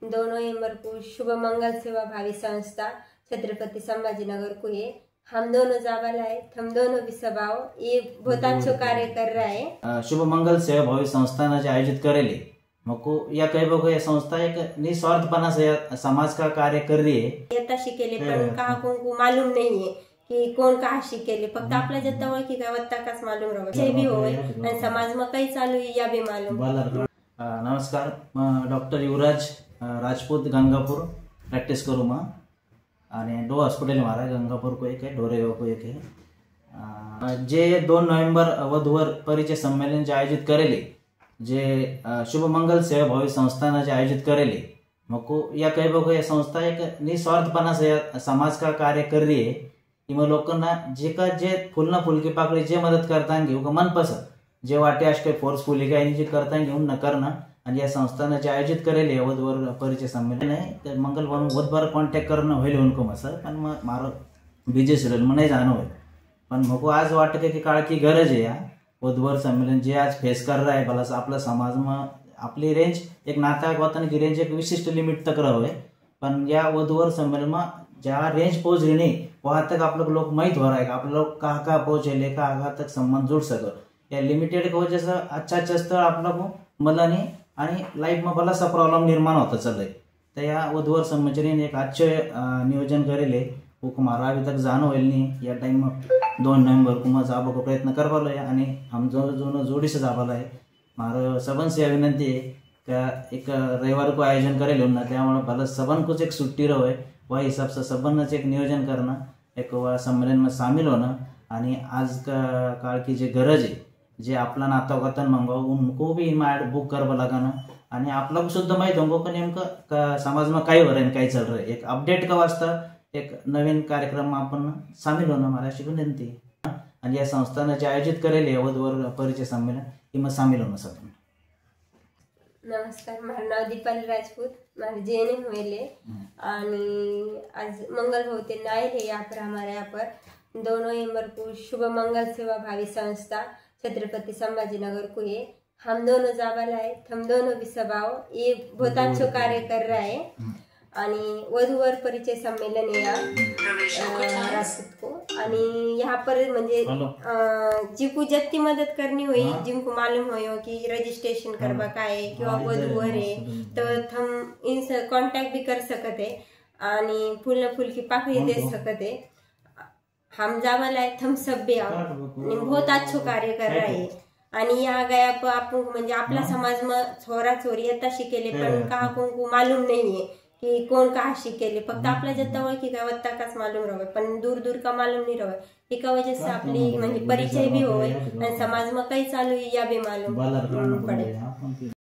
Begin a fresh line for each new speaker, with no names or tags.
2 नवंबर को शुभ मंगल सेवा भावी संस्था छत्रपति संभाजीनगर को ये हम दोनों जावाला है, हम दोनों भी सभाओ ये बहुत अच्छा कार्य कर रहा है।
शुभ मंगल सेवा भावी संस्था ने आयोजित करेली मको या कई बघो ये संस्था एक निस्वार्थपणा से समाज का कार्य कर रही है।
येता शिकेले पण कहा को मालूम नहीं है कि कोण कहा शिकेले, फक्त आपल्या जत्ता ओळखी का वत्ता काच मालूम रहो जे भी होय आणि समाज में काही चालू है या भी मालूम।
नमस्कार, डॉक्टर युवराज राजपूत गंगापूर प्रैक्टिस करू मा आणि 2 हॉस्पिटल मारा गंगापूर को एक है, ढोरेगाव को एक है। जे 2 नवंबर वधूवर परिचय सम्मेलन जे आयोजित करेले जे शुभ मंगल सेवा भावी संस्था ने आयोजित करेले मको या कई बघो ये संस्था एक निस्वार्थपणा से समाज का कार्य कर रही है। इमा लोकांना जे फुलना फुलकी पाकड़ी जे मदद करता घेऊ का मन पसंद जे वाटे आज काही फोर्सफुली काही जे करता घेऊन न करना आणि या संस्था ने आयोजित करेले वधूवर परिचय सम्मेलन है। मंगल भाव बहुत बार कॉन्टेक्ट करना होईल उनको मसर पण मारो बिजी शेड्यूल में नहीं जाना होईल, पण मको आज वाटत की काळ की गरज है या वधूवर सम्मेलन जे आज फेस कर रहा है भला आपला समाज में आपली रेंज एक नाता वतन की रेंज एक विशिष्ट लिमिट तक रहे, पण या वधूवर सम्मेलन में जहाँ रेंज पहुंच रही नहीं वहां तक आप लोग माहित हो रहा है कि आप लोग कहाँ पहुंचे कहाँ तक संबंध जुड़ सको। या लिमिटेड की वजह से अच्छा स्थळ आप लोग मला नहीं आणि लाइफ में बराचसा प्रॉब्लम निर्माण होता चल रहे। तर या वधूवर सम्मेलन एक अच्छे नियोजन करेले मारा अभी तक जानो होईल नहीं या टाइम में 2 नवंबर को मैं जाबो को प्रयत्न कर पालो है आणि हम जो जोड़ी से जाबाला है। मारो सबन से विनंती है कि एक रविवार को आयोजन करेले उन्ना त्यामुळे भले सबन कुछ एक छुट्टी रहो है वह हिसाब से सबन एक नियोजन करना एक वह सम्मेलन में शामिल होना आणि आज का काल की जे गरज है जे आपला नाता वतन मंगो उनको भी इनमें ऐड बुक करवा लगाना आणि आपला को शुद्ध माहित होंगो कि नेमका समाज में काय हो रहा है काय चल रहा है एक अपडेट का वास्ता एक नवीन कार्यक्रम में अपन शामिल होना हमारा अशी विनंती है। आणि या संस्था ने आयोजित करेले वधूवर परिचय सम्मेलन इनमें शामिल होना सब।
नमस्कार, माરું नाव दीपाली राजपूत, मारे जेएनएम होएले आणि आज मंगल होते नायल है यहाँ पर हमारे यहाँ पर 2 नवंबर को शुभ मंगल सेवा भावी संस्था छत्रपति संभाजीनगर को ये हम दोनों जावाला है, हम दोनों भी सभाओ ये बहुत अच्छा कार्य कर रहा है। आणि वधूवर परिचय सम्मेलन है यहाँ राजपूत को आणि यहाँ पर म्हणजे जिनको जत्ती मदद करनी हुई जिनको मालूम हो कि रजिस्ट्रेशन करवा का है कि वधूवर है तो हम इनसे कांटेक्ट भी कर सकते आणि फूल की पाकड़ी दे सकते। हम जावाला है, हम सब भी आओ बहुत अच्छा कार्य कर रहा है। आणि यहाँ गया पर आप म्हणजे आपला समाज में छोरा छोरी येता शिकेले पण कहा को मालूम नहीं है कि कोण कहा शिकेले, फक्त आपल्या जत्ता ओळखी का वत्ता काच मालूम रहे, पण दूर दूर का मालूम नहीं रहे। एका वजह से आपली म्हणजे परिचय भी होय आणि समाज में काही चालू है या भी मालूम पड़े।